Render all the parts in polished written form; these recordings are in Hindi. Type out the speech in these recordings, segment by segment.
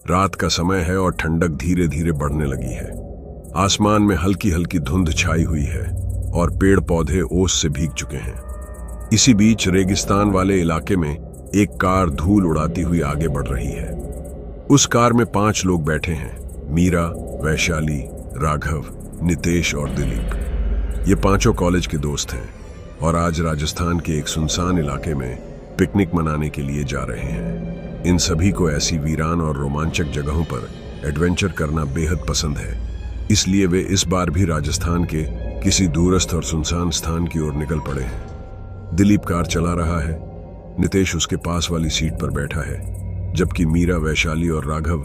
रात का समय है और ठंडक धीरे धीरे बढ़ने लगी है। आसमान में हल्की हल्की धुंध छाई हुई है और पेड़ पौधे ओस से भीग चुके हैं। इसी बीच रेगिस्तान वाले इलाके में एक कार धूल उड़ाती हुई आगे बढ़ रही है। उस कार में 5 लोग बैठे हैं, मीरा, वैशाली, राघव, नितेश और दिलीप। ये पांचों कॉलेज के दोस्त हैं और आज राजस्थान के एक सुनसान इलाके में पिकनिक मनाने के लिए जा रहे हैं। इन सभी को ऐसी वीरान और रोमांचक जगहों पर एडवेंचर करना बेहद पसंद है, इसलिए वे इस बार भी राजस्थान के किसी दूरस्थ और सुनसान स्थान की ओर निकल पड़े हैं। दिलीप कार चला रहा है, नितेश उसके पास वाली सीट पर बैठा है, जबकि मीरा, वैशाली और राघव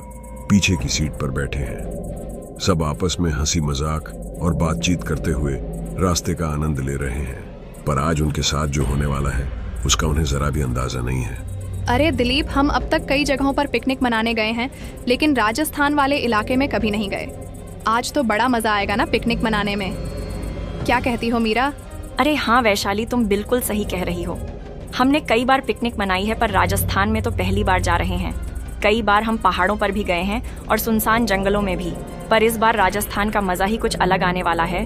पीछे की सीट पर बैठे हैं। सब आपस में हंसी मजाक और बातचीत करते हुए रास्ते का आनंद ले रहे हैं, पर आज उनके साथ जो होने वाला है उसका उन्हें जरा भी अंदाजा नहीं है। अरे दिलीप, हम अब तक कई जगहों पर पिकनिक मनाने गए हैं, लेकिन राजस्थान वाले इलाके में कभी नहीं गए। आज तो बड़ा मजा आएगा ना पिकनिक मनाने में, क्या कहती हो मीरा? अरे हाँ वैशाली, तुम बिल्कुल सही कह रही हो। हमने कई बार पिकनिक मनाई है, पर राजस्थान में तो पहली बार जा रहे हैं। कई बार हम पहाड़ों पर भी गए हैं और सुनसान जंगलों में भी, पर इस बार राजस्थान का मजा ही कुछ अलग आने वाला है।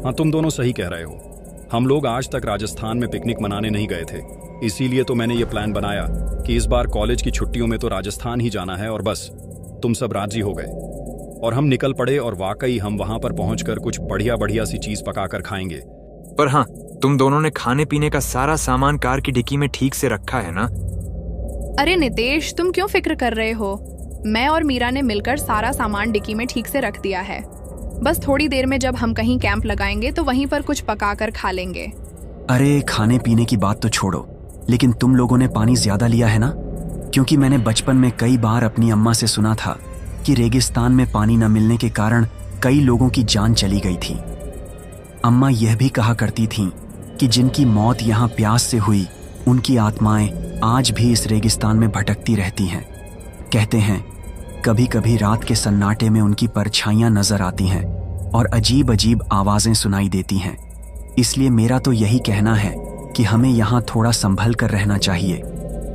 हाँ, तुम दोनों सही कह रहे हो। हम लोग आज तक राजस्थान में पिकनिक मनाने नहीं गए थे, इसीलिए तो मैंने ये प्लान बनाया कि इस बार कॉलेज की छुट्टियों में तो राजस्थान ही जाना है। और बस तुम सब राजी हो गए और हम निकल पड़े, और वाकई हम वहां पर पहुंचकर कुछ बढ़िया बढ़िया सी चीज पकाकर खाएंगे। पर हाँ, तुम दोनों ने खाने पीने का सारा सामान कार की डिक्की में ठीक से रखा है ना? अरे नितेश, तुम क्यों फिक्र कर रहे हो? मैं और मीरा ने मिलकर सारा सामान डिक्की में ठीक से रख दिया है। बस थोड़ी देर में जब हम कहीं कैंप लगाएंगे तो वहीं पर कुछ पकाकर खा लेंगे। अरे खाने पीने की बात तो छोड़ो, लेकिन तुम लोगों ने पानी ज्यादा लिया है ना? क्योंकि मैंने बचपन में कई बार अपनी अम्मा से सुना था कि रेगिस्तान में पानी न मिलने के कारण कई लोगों की जान चली गई थी। अम्मा यह भी कहा करती थीं कि जिनकी मौत यहाँ प्यास से हुई, उनकी आत्माएं आज भी इस रेगिस्तान में भटकती रहती हैं। कहते हैं कभी कभी रात के सन्नाटे में उनकी परछाइयां नजर आती हैं और अजीब अजीब आवाजें सुनाई देती हैं। इसलिए मेरा तो यही कहना है कि हमें यहाँ थोड़ा संभल कर रहना चाहिए,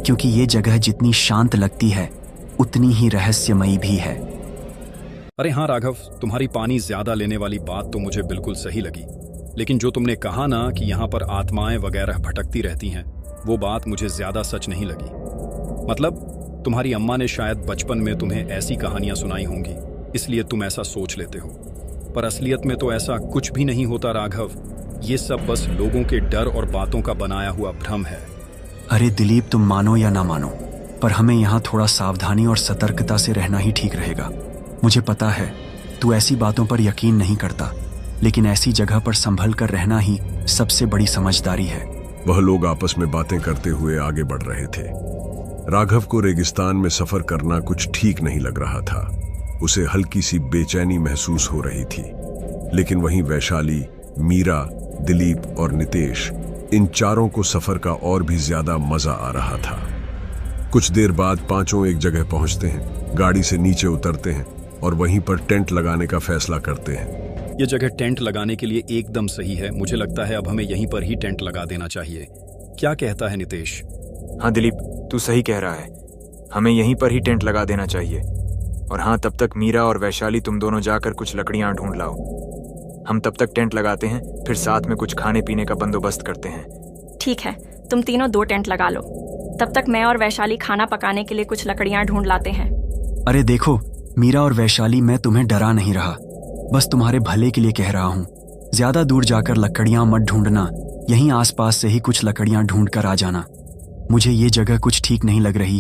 क्योंकि ये जगह जितनी शांत लगती है उतनी ही रहस्यमयी भी है। अरे हाँ राघव, तुम्हारी पानी ज्यादा लेने वाली बात तो मुझे बिल्कुल सही लगी, लेकिन जो तुमने कहा ना कि यहाँ पर आत्माएं वगैरह भटकती रहती हैं, वो बात मुझे ज्यादा सच नहीं लगी। मतलब तुम्हारी अम्मा ने शायद बचपन में तुम्हें ऐसी कहानियां सुनाई होंगी, इसलिए तुम ऐसा सोच लेते हो, पर असलियत में तो ऐसा कुछ भी नहीं होता राघव। ये सब बस लोगों के डर और बातों का बनाया हुआ भ्रम है। अरे दिलीप, तुम मानो या ना मानो, पर हमें यहाँ थोड़ा सावधानी और सतर्कता से रहना ही ठीक रहेगा। मुझे पता है तू ऐसी बातों पर यकीन नहीं करता, लेकिन ऐसी जगह पर संभल कर रहना ही सबसे बड़ी समझदारी है। वह लोग आपस में बातें करते हुए आगे बढ़ रहे थे। राघव को रेगिस्तान में सफर करना कुछ ठीक नहीं लग रहा था। उसे हल्की सी बेचैनी महसूस हो रही थी, लेकिन वहीं वैशाली, मीरा, दिलीप और नितेश, इन चारों को सफर का और भी ज्यादा मजा आ रहा था। कुछ देर बाद पांचों एक जगह पहुंचते हैं, गाड़ी से नीचे उतरते हैं और वहीं पर टेंट लगाने का फैसला करते हैं। ये जगह टेंट लगाने के लिए एकदम सही है। मुझे लगता है अब हमें यहीं पर ही टेंट लगा देना चाहिए। क्या कहता है नितेश? हाँ दिलीप, तू सही कह रहा है, हमें यहीं पर ही टेंट लगा देना चाहिए। और हाँ, तब तक मीरा और वैशाली तुम दोनों जाकर कुछ लकड़ियां ढूंढ लाओ। हम तब तक टेंट लगाते हैं, फिर साथ में कुछ खाने पीने का बंदोबस्त करते हैं। ठीक है, तुम तीनों 2 टेंट लगा लो, तब तक मैं और वैशाली खाना पकाने के लिए कुछ लकड़ियां ढूंढ लाते हैं। अरे देखो मीरा और वैशाली, मैं तुम्हें डरा नहीं रहा, बस तुम्हारे भले के लिए कह रहा हूँ। ज्यादा दूर जाकर लकड़ियां मत ढूंढना, यहीं आसपास से ही कुछ लकड़ियां ढूंढ कर आ जाना। मुझे ये जगह कुछ ठीक नहीं लग रही।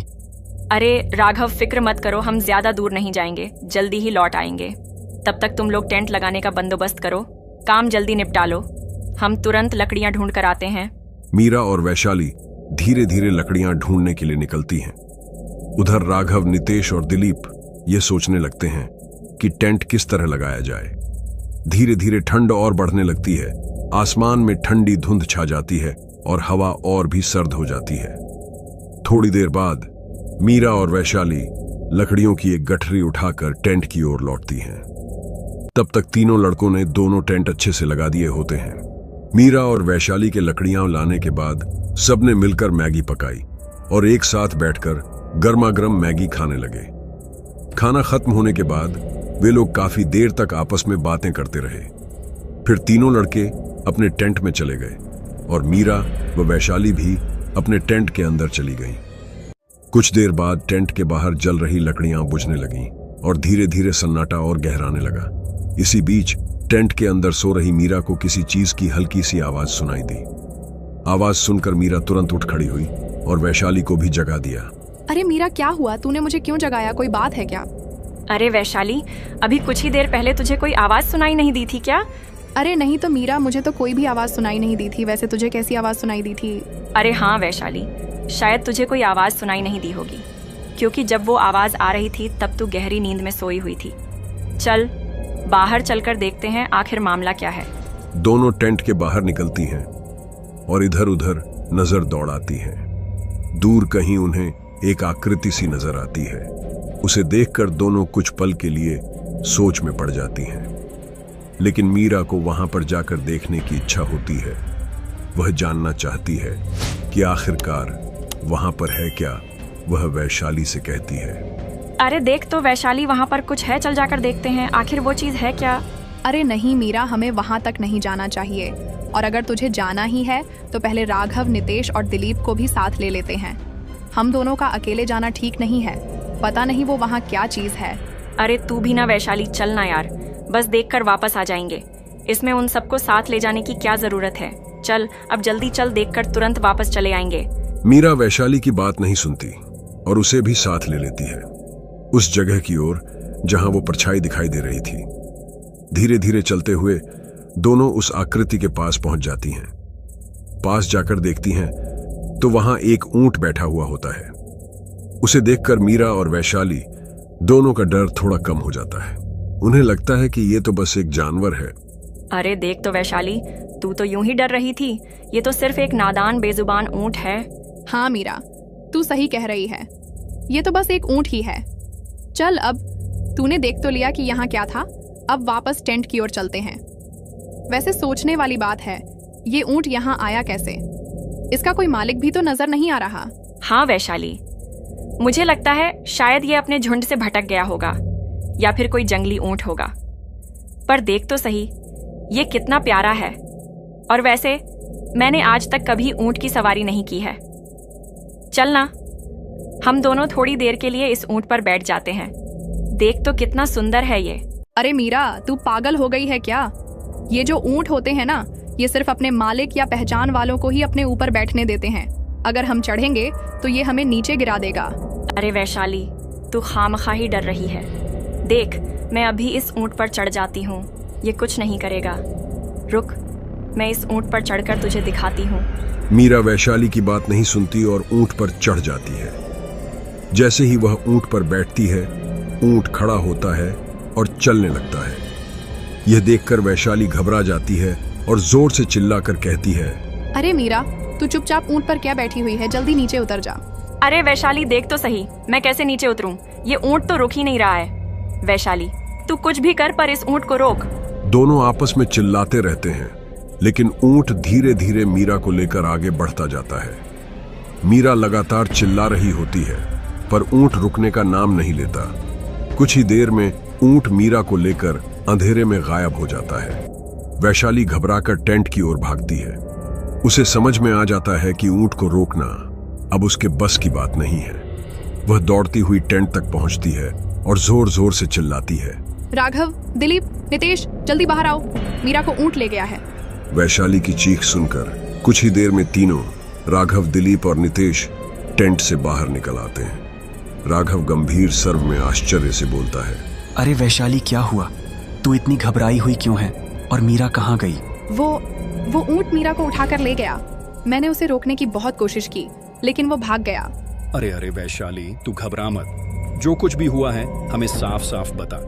अरे राघव, फिक्र मत करो, हम ज्यादा दूर नहीं जाएंगे, जल्दी ही लौट आएंगे। तब तक तुम लोग टेंट लगाने का बंदोबस्त करो, काम जल्दी निपटा लो, हम तुरंत लकड़ियां ढूंढ कर आते हैं। मीरा और वैशाली धीरे धीरे लकड़ियां ढूंढने के लिए निकलती हैं। उधर राघव, नितेश और दिलीप ये सोचने लगते हैं कि टेंट किस तरह लगाया जाए। धीरे धीरे ठंड और बढ़ने लगती है, आसमान में ठंडी धुंध छा जाती है और हवा और भी सर्द हो जाती है। थोड़ी देर बाद मीरा और वैशाली लकड़ियों की एक गठरी उठाकर टेंट की ओर लौटती हैं। तब तक तीनों लड़कों ने दोनों टेंट अच्छे से लगा दिए होते हैं। मीरा और वैशाली के लकड़ियां लाने के बाद सबने मिलकर मैगी पकाई और एक साथ बैठकर गर्मा गर्म मैगी खाने लगे। खाना खत्म होने के बाद वे लोग काफी देर तक आपस में बातें करते रहे। फिर तीनों लड़के अपने टेंट में चले गए और मीरा व वैशाली भी अपने टेंट के अंदर चली गईं। कुछ देर बाद टेंट के बाहर जल रही लकड़ियां बुझने लगीं और धीरे धीरे सन्नाटा और गहराने लगा। इसी बीच टेंट के अंदर सो रही मीरा को किसी चीज की हल्की सी आवाज सुनाई दी। आवाज सुनकर मीरा तुरंत उठ खड़ी हुई और वैशाली को भी जगा दिया। अरे मीरा, क्या हुआ? तूने मुझे क्यों जगाया? कोई बात है क्या? अरे वैशाली, अभी कुछ ही देर पहले तुझे कोई आवाज सुनाई नहीं दी थी क्या? अरे नहीं तो मीरा, मुझे तो कोई भी आवाज सुनाई नहीं दी थी। वैसे तुझे कैसी आवाज सुनाई दी थी? अरे हाँ वैशाली, शायद तुझे कोई आवाज सुनाई नहीं दी होगी, क्योंकि जब वो आवाज आ रही थी तब तू गहरी नींद में सोई हुई थी। चल बाहर चलकर देखते हैं आखिर मामला क्या है। दोनों टेंट के बाहर निकलती हैं और इधर उधर नजर दौड़ाती हैं। दूर कहीं उन्हें एक आकृति सी नजर आती है। उसे देखकर दोनों कुछ पल के लिए सोच में पड़ जाती हैं, लेकिन मीरा को वहां पर जाकर देखने की इच्छा होती है। वह जानना चाहती है कि आखिरकार वहां पर है क्या। वह वैशाली से कहती है, अरे देख तो वैशाली, वहाँ पर कुछ है, चल जाकर देखते हैं आखिर वो चीज है क्या। अरे नहीं मीरा, हमें वहां तक नहीं जाना चाहिए, और अगर तुझे जाना ही है तो पहले राघव, नितेश और दिलीप को भी साथ ले लेते हैं। हम दोनों का अकेले जाना ठीक नहीं है। पता नहीं वो वहाँ क्या चीज है। अरे तू भी ना वैशाली, चल ना यार, बस देखकर वापस आ जाएंगे। इसमें उन सबको साथ ले जाने की क्या जरूरत है। चल अब जल्दी चल, देखकर तुरंत वापस चले आएंगे। मीरा वैशाली की बात नहीं सुनती और उसे भी साथ ले लेती है, उस जगह की ओर जहां वो परछाई दिखाई दे रही थी। धीरे धीरे चलते हुए दोनों उस आकृति के पास पहुंच जाती हैं। पास जाकर देखती हैं तो वहां एक ऊंट बैठा हुआ होता है। उसे देखकर मीरा और वैशाली दोनों का डर थोड़ा कम हो जाता है। उन्हें लगता है कि ये तो बस एक जानवर है। अरे देख तो वैशाली, तू तो यूं ही डर रही थी, ये तो सिर्फ एक नादान बेजुबान ऊंट है। हाँ मीरा, तू सही कह रही है, ये तो बस एक ऊंट ही है। चल अब तूने देख तो लिया कि यहाँ क्या था, अब वापस टेंट की ओर चलते हैं। वैसे सोचने वाली बात है, ये ऊंट यहाँ आया कैसे? इसका कोई मालिक भी तो नजर नहीं आ रहा। हाँ वैशाली, मुझे लगता है शायद ये अपने झुंड से भटक गया होगा, या फिर कोई जंगली ऊंट होगा। पर देख तो सही, ये कितना प्यारा है। और वैसे मैंने आज तक कभी ऊंट की सवारी नहीं की है। चल ना, हम दोनों थोड़ी देर के लिए इस ऊंट पर बैठ जाते हैं। देख तो कितना सुंदर है ये। अरे मीरा, तू पागल हो गई है क्या? ये जो ऊंट होते हैं ना, ये सिर्फ अपने मालिक या पहचान वालों को ही अपने ऊपर बैठने देते हैं। अगर हम चढ़ेंगे तो ये हमें नीचे गिरा देगा। अरे वैशाली, तू खामखा ही डर रही है। देख, मैं अभी इस ऊंट पर चढ़ जाती हूँ, ये कुछ नहीं करेगा। रुक, मैं इस ऊंट पर चढ़कर तुझे दिखाती हूँ। मीरा वैशाली की बात नहीं सुनती और ऊंट पर चढ़ जाती है। जैसे ही वह ऊंट पर बैठती है, ऊंट खड़ा होता है और चलने लगता है। यह देखकर वैशाली घबरा जाती है और जोर से चिल्लाकर कहती है, अरे मीरा, तू चुपचाप ऊंट पर क्या बैठी हुई है? जल्दी नीचे उतर जा। अरे वैशाली, देख तो सही, मैं कैसे नीचे उतरूं? ये ऊंट तो रुक ही नहीं रहा है। वैशाली, तू कुछ भी कर पर इस ऊंट को रोक। दोनों आपस में चिल्लाते रहते हैं, लेकिन ऊंट धीरे धीरे मीरा को लेकर आगे बढ़ता जाता है। मीरा लगातार चिल्ला रही होती है, पर ऊंट रुकने का नाम नहीं लेता। कुछ ही देर में ऊंट मीरा को लेकर अंधेरे में गायब हो जाता है। वैशाली घबराकर टेंट की ओर भागती है। उसे समझ में आ जाता है कि ऊंट को रोकना अब उसके बस की बात नहीं है। वह दौड़ती हुई टेंट तक पहुंचती है और जोर जोर से चिल्लाती है, राघव, दिलीप, नितेश, जल्दी बाहर आओ, मीरा को ऊंट ले गया है। वैशाली की चीख सुनकर कुछ ही देर में तीनों, राघव, दिलीप और नितेश, टेंट से बाहर निकल आते हैं। राघव गंभीर स्वर में आश्चर्य से बोलता है, अरे वैशाली, क्या हुआ? तू इतनी घबराई हुई क्यों है? और मीरा कहाँ गई? वो ऊंट मीरा को उठाकर ले गया। मैंने उसे रोकने की बहुत कोशिश की, लेकिन वो भाग गया। अरे अरे वैशाली, तू घबरा मत। जो कुछ भी हुआ है हमें साफ साफ बता।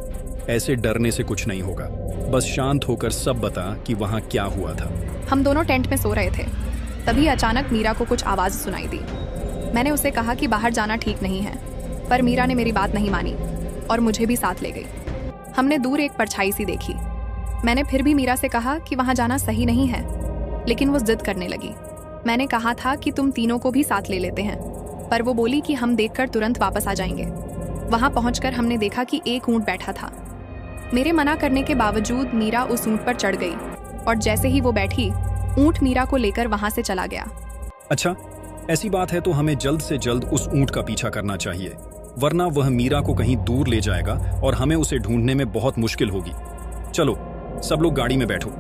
ऐसे डरने से कुछ नहीं होगा। बस शांत होकर सब बता कि वहाँ क्या हुआ था। हम दोनों टेंट में सो रहे थे, तभी अचानक मीरा को कुछ आवाज सुनाई दी। मैंने उसे कहा कि बाहर जाना ठीक नहीं है, पर मीरा ने मेरी बात नहीं मानी और मुझे भी साथ ले गई। हमने दूर एक परछाई सी देखी। मैंने फिर भी मीरा से कहा कि वहां जाना सही नहीं है, लेकिन वो जिद करने लगी। मैंने कहा था कि तुम तीनों को भी साथ ले लेते हैं, पर वो बोली कि हम देखकर तुरंत वापस आ जाएंगे। वहां पहुंचकर हमने देखा कि एक ऊंट बैठा था। मेरे मना करने के बावजूद मीरा उस ऊंट पर चढ़ गई और जैसे ही वो बैठी, ऊंट मीरा को लेकर वहां से चला गया। अच्छा, ऐसी बात है तो हमें जल्द से जल्द उस ऊंट का पीछा करना चाहिए, वरना वह मीरा को कहीं दूर ले जाएगा और हमें उसे ढूंढने में बहुत मुश्किल होगी। चलो सब लोग गाड़ी में बैठो,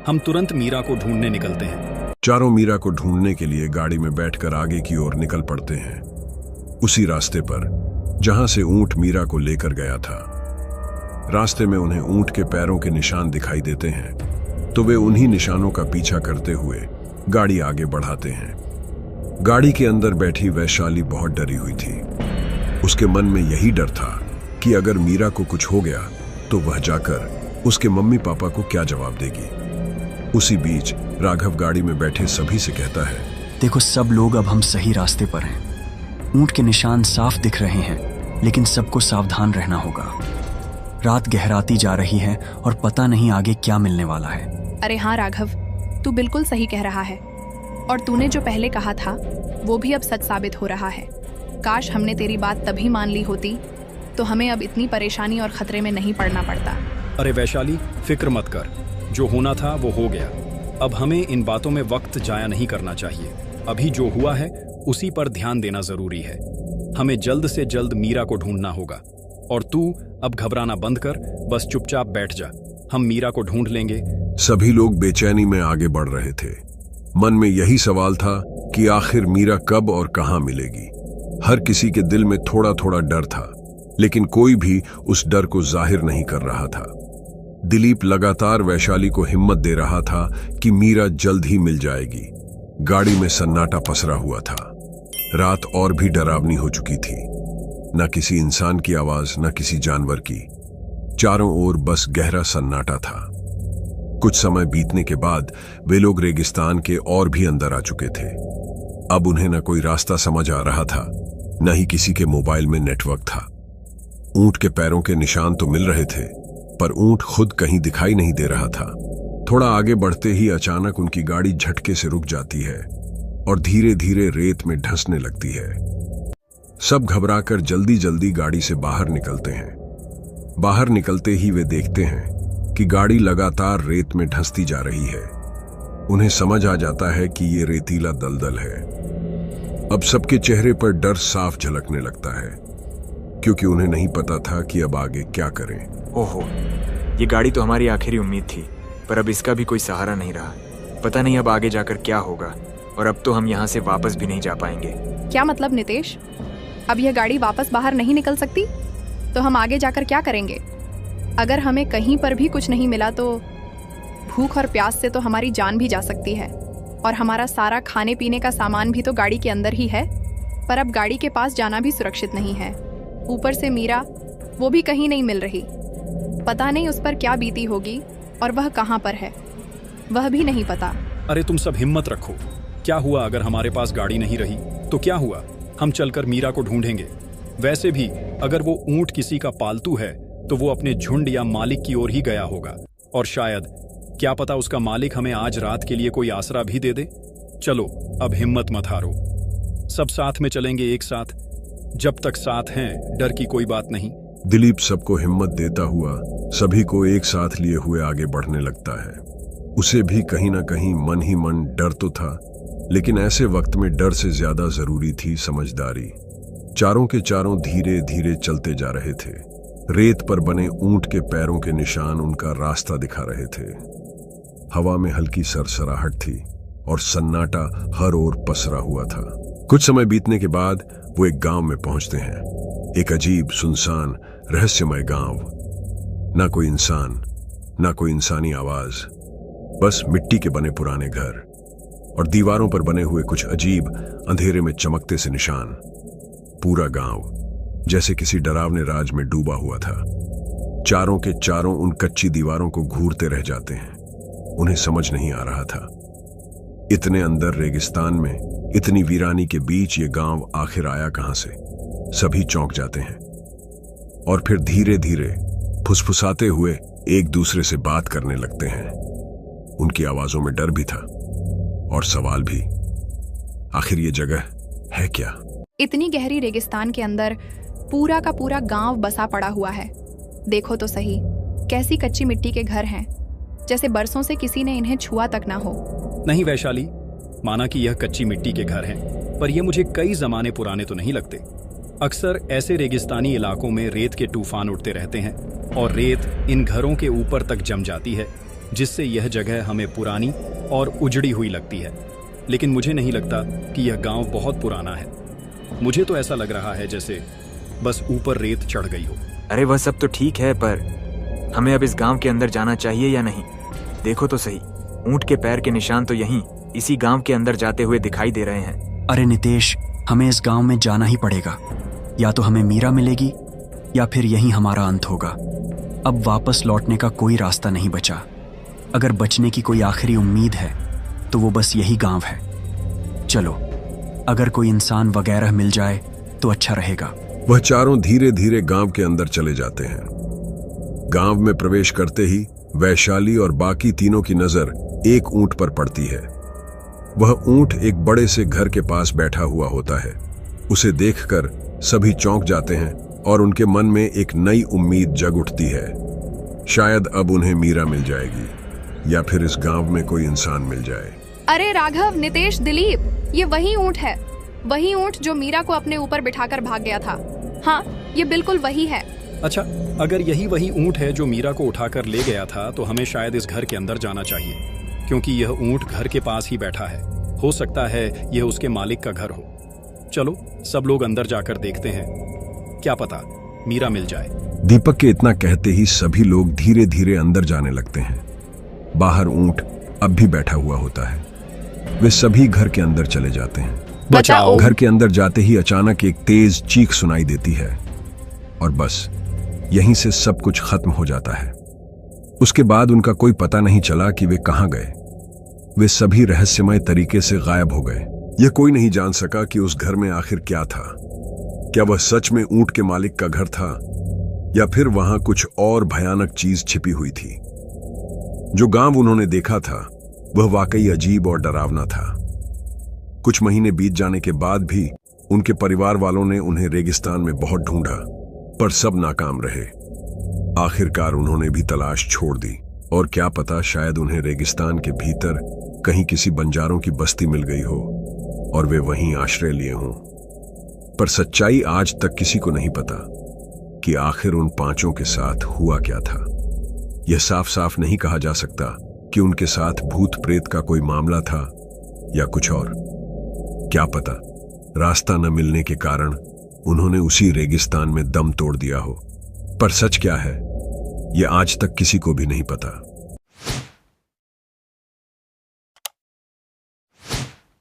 हम तुरंत मीरा को ढूंढने निकलते हैं। चारों मीरा को ढूंढने के लिए गाड़ी में बैठकर आगे की ओर निकल पड़ते हैं। उसी रास्ते पर जहां से ऊंट मीरा को लेकर गया था। रास्ते में उन्हें ऊंट के पैरों के निशान दिखाई देते हैं, तो वे उन्हीं निशानों का पीछा करते हुए गाड़ी आगे बढ़ाते हैं। गाड़ी के अंदर बैठी वैशाली बहुत डरी हुई थी। उसके मन में यही डर था कि अगर मीरा को कुछ हो गया तो वह जाकर उसके मम्मी पापा को क्या जवाब देगी। उसी बीच राघव गाड़ी में बैठे सभी से कहता है, देखो सब लोग, अब हम सही रास्ते पर हैं। ऊंट के निशान साफ दिख रहे हैं, लेकिन सबको सावधान रहना होगा। रात गहराती जा रही है और पता नहीं आगे क्या मिलने वाला है। अरे हाँ राघव, तू बिल्कुल सही कह रहा है और तूने जो पहले कहा था वो भी अब सच साबित हो रहा है। काश हमने तेरी बात तभी मान ली होती तो हमें अब इतनी परेशानी और खतरे में नहीं पड़ना पड़ता। अरे वैशाली, फिक्र मत कर, जो होना था वो हो गया। अब हमें इन बातों में वक्त जाया नहीं करना चाहिए। अभी जो हुआ है उसी पर ध्यान देना जरूरी है। हमें जल्द से जल्द मीरा को ढूंढना होगा और तू अब घबराना बंद कर, बस चुपचाप बैठ जा, हम मीरा को ढूंढ लेंगे। सभी लोग बेचैनी में आगे बढ़ रहे थे। मन में यही सवाल था कि आखिर मीरा कब और कहां मिलेगी। हर किसी के दिल में थोड़ा थोड़ा डर था, लेकिन कोई भी उस डर को जाहिर नहीं कर रहा था। दिलीप लगातार वैशाली को हिम्मत दे रहा था कि मीरा जल्द ही मिल जाएगी। गाड़ी में सन्नाटा पसरा हुआ था। रात और भी डरावनी हो चुकी थी। न किसी इंसान की आवाज, न किसी जानवर की। चारों ओर बस गहरा सन्नाटा था। कुछ समय बीतने के बाद वे लोग रेगिस्तान के और भी अंदर आ चुके थे। अब उन्हें न कोई रास्ता समझ आ रहा था, न ही किसी के मोबाइल में नेटवर्क था। ऊंट के पैरों के निशान तो मिल रहे थे, पर ऊंट खुद कहीं दिखाई नहीं दे रहा था। थोड़ा आगे बढ़ते ही अचानक उनकी गाड़ी झटके से रुक जाती है और धीरे धीरे रेत में धंसने लगती है। सब घबराकर जल्दी जल्दी गाड़ी से बाहर निकलते हैं। बाहर निकलते ही वे देखते हैं कि गाड़ी लगातार रेत में धंसती जा रही है। उन्हें समझ आ जाता है कि ये रेतीला दलदल है। अब सबके चेहरे पर डर साफ झलकने लगता है, क्योंकि उन्हें नहीं पता था कि अब आगे क्या करें। ओहो, ये गाड़ी तो हमारी आखिरी उम्मीद थी, पर अब इसका भी कोई सहारा नहीं रहा। पता नहीं अब आगे जाकर क्या होगा, और अब तो हम यहाँ से वापस भी नहीं जा पाएंगे। क्या मतलब नितेश? अब यह गाड़ी वापस बाहर नहीं निकल सकती? तो हम आगे जाकर क्या करेंगे? अगर हमें कहीं पर भी कुछ नहीं मिला तो भूख और प्यास से तो हमारी जान भी जा सकती है, और हमारा सारा खाने पीने का सामान भी तो गाड़ी के अंदर ही है। पर अब गाड़ी के पास जाना भी सुरक्षित नहीं है। ऊपर से मीरा, वो भी कहीं नहीं मिल रही। पता नहीं उस पर क्या बीती होगी और वह कहाँ पर है, वह भी नहीं पता। अरे तुम सब हिम्मत रखो। क्या हुआ अगर हमारे पास गाड़ी नहीं रही तो क्या हुआ? हम चलकर मीरा को ढूंढेंगे। वैसे भी अगर वो ऊंट किसी का पालतू है तो वो अपने झुंड या मालिक की ओर ही गया होगा, और शायद क्या पता उसका मालिक हमें आज रात के लिए कोई आसरा भी दे दे। चलो अब हिम्मत मत हारो, सब साथ में चलेंगे एक साथ। जब तक साथ हैं डर की कोई बात नहीं। दिलीप सबको हिम्मत देता हुआ सभी को एक साथ लिए हुए आगे बढ़ने लगता है। उसे भी कहीं ना कहीं मन ही मन डर तो था, लेकिन ऐसे वक्त में डर से ज्यादा जरूरी थी समझदारी। चारों के चारों धीरे धीरे चलते जा रहे थे। रेत पर बने ऊंट के पैरों के निशान उनका रास्ता दिखा रहे थे। हवा में हल्की सरसराहट थी और सन्नाटा हर ओर पसरा हुआ था। कुछ समय बीतने के बाद वो एक गांव में पहुंचते हैं। एक अजीब, सुनसान, रहस्यमय गांव। ना कोई इंसान, ना कोई इंसानी आवाज, बस मिट्टी के बने पुराने घर और दीवारों पर बने हुए कुछ अजीब अंधेरे में चमकते से निशान। पूरा गांव जैसे किसी डरावने राज में डूबा हुआ था। चारों के चारों उन कच्ची दीवारों को घूरते रह जाते हैं। उन्हें समझ नहीं आ रहा था, इतने अंदर रेगिस्तान में, इतनी वीरानी के बीच ये गांव आखिर आया कहां से। सभी चौंक जाते हैं और फिर धीरे धीरे फुसफुसाते हुए एक दूसरे से बात करने लगते हैं। उनकी आवाजों में डर भी था और सवाल भी, आखिर ये जगह है क्या? इतनी गहरी रेगिस्तान के अंदर पूरा का पूरा गांव बसा पड़ा हुआ है। देखो तो सही, कैसी कच्ची मिट्टी के घर हैं, जैसे बरसों से किसी ने इन्हें छुआ तक ना हो। नहीं वैशाली, माना कि यह कच्ची मिट्टी के घर हैं, पर ये मुझे कई जमाने पुराने तो नहीं लगते। अक्सर ऐसे रेगिस्तानी इलाकों में रेत के तूफान उठते रहते हैं और रेत इन घरों के ऊपर तक जम जाती है, जिससे यह जगह हमें पुरानी और उजड़ी हुई लगती है। लेकिन मुझे नहीं लगता कि यह गांव बहुत पुराना है। मुझे तो ऐसा लग रहा है जैसे बस ऊपर रेत चढ़ गई हो। अरे वह सब तो ठीक है, पर हमें अब इस गांव के अंदर जाना चाहिए या नहीं? देखो तो सही, ऊंट के पैर के निशान तो यहीं इसी गांव के अंदर जाते हुए दिखाई दे रहे हैं। अरे नितेश, हमें इस गांव में जाना ही पड़ेगा। या तो हमें मीरा मिलेगी या फिर यहीं हमारा अंत होगा। अब वापस लौटने का कोई रास्ता नहीं बचा। अगर बचने की कोई आखिरी उम्मीद है तो वो बस यही गांव है। चलो, अगर कोई इंसान वगैरह मिल जाए तो अच्छा रहेगा। वह चारों धीरे धीरे गांव के अंदर चले जाते हैं। गांव में प्रवेश करते ही वैशाली और बाकी तीनों की नजर एक ऊंट पर पड़ती है। वह ऊंट एक बड़े से घर के पास बैठा हुआ होता है। उसे देखकर सभी चौंक जाते हैं और उनके मन में एक नई उम्मीद जग उठती है। शायद अब उन्हें मीरा मिल जाएगी या फिर इस गांव में कोई इंसान मिल जाए। अरे राघव, नितेश, दिलीप, ये वही ऊंट है। वही ऊंट जो मीरा को अपने ऊपर बिठाकर भाग गया था। हाँ, ये बिल्कुल वही है। अच्छा, अगर यही वही ऊंट है जो मीरा को उठाकर ले गया था तो हमें शायद इस घर के अंदर जाना चाहिए, क्योंकि यह ऊंट घर के पास ही बैठा है। हो सकता है यह उसके मालिक का घर हो। चलो, सब लोग अंदर जाकर देखते हैं, क्या पता मीरा मिल जाए। दीपक के इतना कहते ही सभी लोग धीरे धीरे अंदर जाने लगते हैं। बाहर ऊंट अब भी बैठा हुआ होता है। वे सभी घर के अंदर चले जाते हैं। बचाओ! घर के अंदर जाते ही अचानक एक तेज चीख सुनाई देती है और बस यहीं से सब कुछ खत्म हो जाता है। उसके बाद उनका कोई पता नहीं चला कि वे कहां गए। वे सभी रहस्यमय तरीके से गायब हो गए। यह कोई नहीं जान सका कि उस घर में आखिर क्या था। क्या वह सच में ऊंट के मालिक का घर था या फिर वहां कुछ और भयानक चीज छिपी हुई थी। जो गांव उन्होंने देखा था वह वाकई अजीब और डरावना था। कुछ महीने बीत जाने के बाद भी उनके परिवार वालों ने उन्हें रेगिस्तान में बहुत ढूंढा, पर सब नाकाम रहे। आखिरकार उन्होंने भी तलाश छोड़ दी और क्या पता शायद उन्हें रेगिस्तान के भीतर कहीं किसी बंजारों की बस्ती मिल गई हो और वे वहीं आश्रय लिए हों। पर सच्चाई आज तक किसी को नहीं पता कि आखिर उन पांचों के साथ हुआ क्या था। यह साफ साफ नहीं कहा जा सकता कि उनके साथ भूत प्रेत का कोई मामला था या कुछ और। क्या पता रास्ता न मिलने के कारण उन्होंने उसी रेगिस्तान में दम तोड़ दिया हो। पर सच क्या है, यह आज तक किसी को भी नहीं पता।